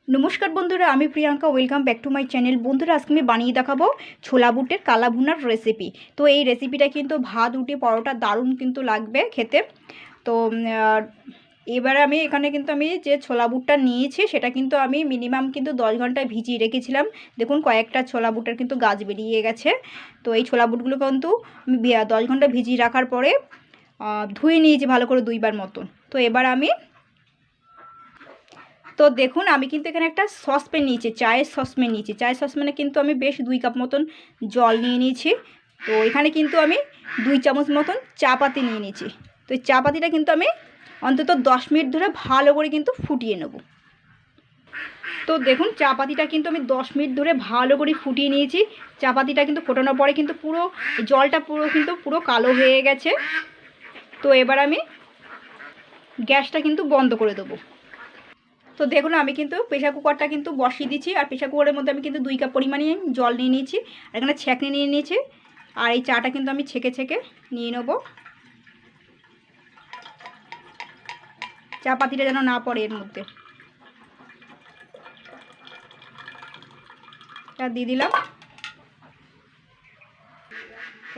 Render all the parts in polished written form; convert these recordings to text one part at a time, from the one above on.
নমস্কার বন্ধুরা, আমি Priyanka. Welcome back to my channel. বন্ধুরা, আজকে আমি বানিয়ে দেখাবো ছোলা বুটের কালা ভুনার রেসিপি। তো এই রেসিপিটা কিন্তু ভাত, রুটি, পরোটা দারুণ কিন্তু লাগবে খেতে। তো এবারে আমি এখানে কিন্তু আমি যে ছোলা বুটটা নিয়েছি সেটা কিন্তু আমি মিনিমাম কিন্তু 10 ঘন্টা ভিজিয়ে রেখেছিলাম। দেখুন কয়েকটা ছোলা বুটের কিন্তু গাছ বেরিয়ে গেছে। তো এই ছোলা বুটগুলো কিন্তু আমি 10 ঘন্টা ভিজিয়ে রাখার পরে ধুয়ে নিয়েছি ভালো করে 2বার মতন। তো এবার আমি দেখুন আমি কিন্তু এখানে একটা সসপ্যান নিয়েছি, চায়ের সসপ্যান নিয়েছি। চায়ের সসপ্যানে কিন্তু আমি বেশ 2 কাপ মতন জল নিয়ে নিয়েছি। তো এখানে কিন্তু আমি 2 চামচ মতন চা পাতি নিয়ে নিয়েছি। তো এই চা পাতিটা কিন্তু আমি অন্তত 10 মিনিট ধরে ভালো করে কিন্তু ফুটিয়ে নেব। তো দেখুন চা পাতিটা কিন্তু আমি 10 মিনিট ধরে ভালো করে ফুটিয়ে নিয়েছি। চা পাতিটা কিন্তু ফোটানোর পরে কিন্তু পুরো জলটা পুরো কালো হয়ে গেছে। তো এবার আমি গ্যাসটা কিন্তু বন্ধ করে দেবো। তো দেখুন আমি কিন্তু প্রেশার কুকারটা কিন্তু বসিয়ে দিচ্ছি। আর প্রেশার কুকারের মধ্যে আমি কিন্তু 2 কাপ পরিমাণে জল নিয়ে নিয়েছি। আর এখানে ছেঁকনি নিয়ে নিয়েছি। আর এই চাটা কিন্তু আমি ছেঁকে ছেঁকে নিয়ে নেব। চা পাতিটা যেন না পড়ে এর মধ্যে। চা দিয়ে দিলাম।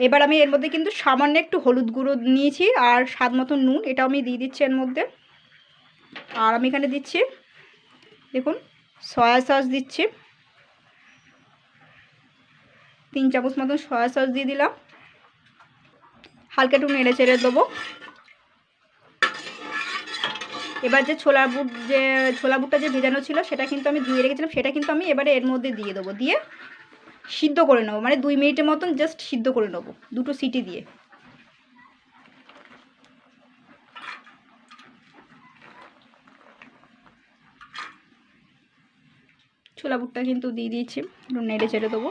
এবার আমি এর মধ্যে কিন্তু সামান্য একটু হলুদ গুঁড়ো নিয়েছি আর স্বাদ মতো নুন, এটাও আমি দিয়ে দিচ্ছি এর মধ্যে। আর আমি এখানে দিচ্ছি দেখুন সয়া সস দিচ্ছি, 3 চামচ মতন সয়া সস দিয়ে দিলাম। হালকা একটু নেড়ে চেড়ে দেবো। এবার যে ছোলা বুটটা যে ভেজানো ছিল সেটা কিন্তু আমি ধুয়ে রেখেছিলাম, সেটা কিন্তু আমি এবারে এর মধ্যে দিয়ে দেবো। দিয়ে সিদ্ধ করে নেবো, মানে 2 মিনিটের মতন জাস্ট সিদ্ধ করে নেবো 2টো সিটি দিয়ে। ছোলা বুটটা কিন্তু দিয়ে দিয়েছি, একটু নেড়ে চেড়ে দেবো।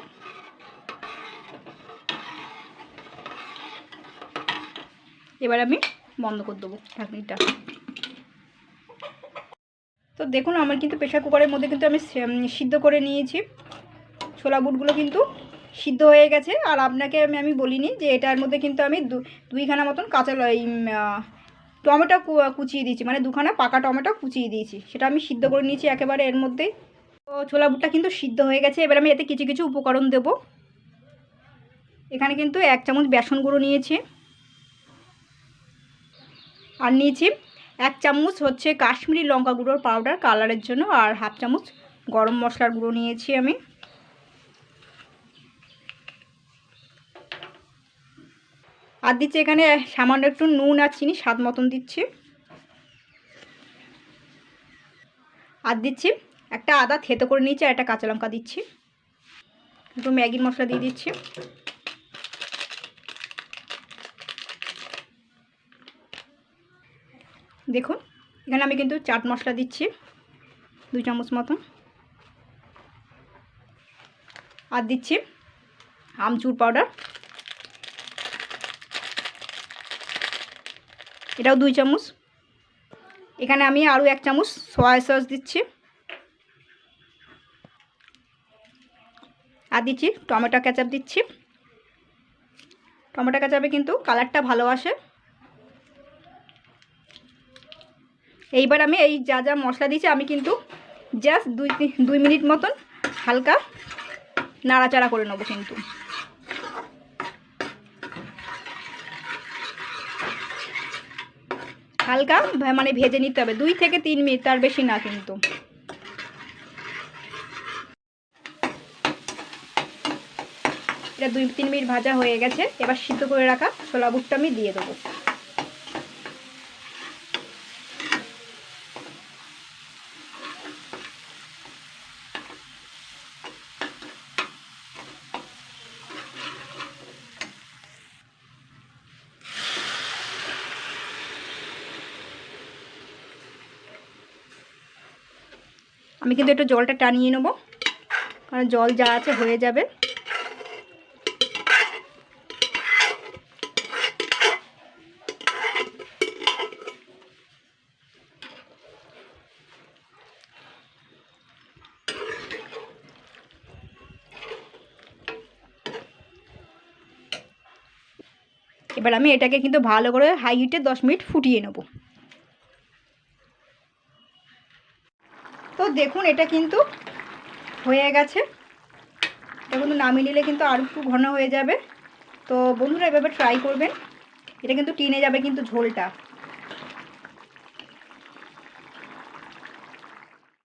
এবার আমি বন্ধ করে দেবো ঢাকনিটা। তো দেখুন আমার কিন্তু প্রেশার কুকারের মধ্যে কিন্তু আমি সিদ্ধ করে নিয়েছি। ছোলা বুটগুলো কিন্তু সিদ্ধ হয়ে গেছে। আর আপনাকে আমি বলিনি যে এটার মধ্যে কিন্তু আমি 2খানা মতন কাঁচা টমেটো কুচিয়ে দিয়েছি, মানে 2খানা পাকা টমেটো কুচিয়ে দিয়েছি। সেটা আমি সিদ্ধ করে নিয়েছি একেবারে এর মধ্যেই। তো ছোলা বুটটা কিন্তু সিদ্ধ হয়ে গেছে। এবার আমি এতে কিছু কিছু উপকরণ দেব। এখানে কিন্তু 1 চামচ বেসন গুঁড়ো নিয়েছি। আর নিয়েছি 1 চামচ হচ্ছে কাশ্মীরি লঙ্কা গুঁড়োর পাউডার কালারের জন্য। আর 1/2 চামচ গরম মশলার গুঁড়ো নিয়েছি আমি। আর দিচ্ছি এখানে সামান্য একটু নুন আর চিনি স্বাদ মতন দিচ্ছি। আর দিচ্ছি একটা আদা থেতো করে নিয়েছি আর একটা কাঁচা লঙ্কা দিচ্ছি। একটু ম্যাগির মশলা দিয়ে দিচ্ছি। দেখুন এখানে আমি কিন্তু চাট মশলা দিচ্ছি 2 চামচ মতন। আর দিচ্ছি আমচুর পাউডার, এটাও 2 চামচ। এখানে আমি আরও 1 চামচ সয়া সস দিচ্ছি। আর দিচ্ছি টমেটো কেচাপ দিচ্ছি। টমেটো কেচাপে কিন্তু কালারটা ভালো আসে। এইবার আমি এই যা যা মশলা দিয়েছি আমি কিন্তু জাস্ট 2 মিনিট মতন হালকা নাড়াচাড়া করে নেবো। কিন্তু হালকা মানে ভেজে নিতে হবে 2 থেকে 3 মিনিট, তার বেশি না। কিন্তু এটা 2-3 মিনিট ভাজা হয়ে গেছে। এবার সিদ্ধ করে রাখা ছোলা বুটটা আমি দিয়ে দেবো। আমি কিন্তু একটু জলটা টানিয়ে নেবো, কারণ জল যা আছে হয়ে যাবে। এবার আমি এটাকে কিন্তু ভালো করে হাই হিটে 10 মিনিট ফুটিয়ে নেব। তো দেখুন এটা কিন্তু হয়ে গেছে। এটা কিন্তু নামিয়ে নিলে কিন্তু আর একটু ঘন হয়ে যাবে। তো বন্ধুরা এভাবে ট্রাই করবেন, এটা কিন্তু টেনে যাবে কিন্তু ঝোলটা।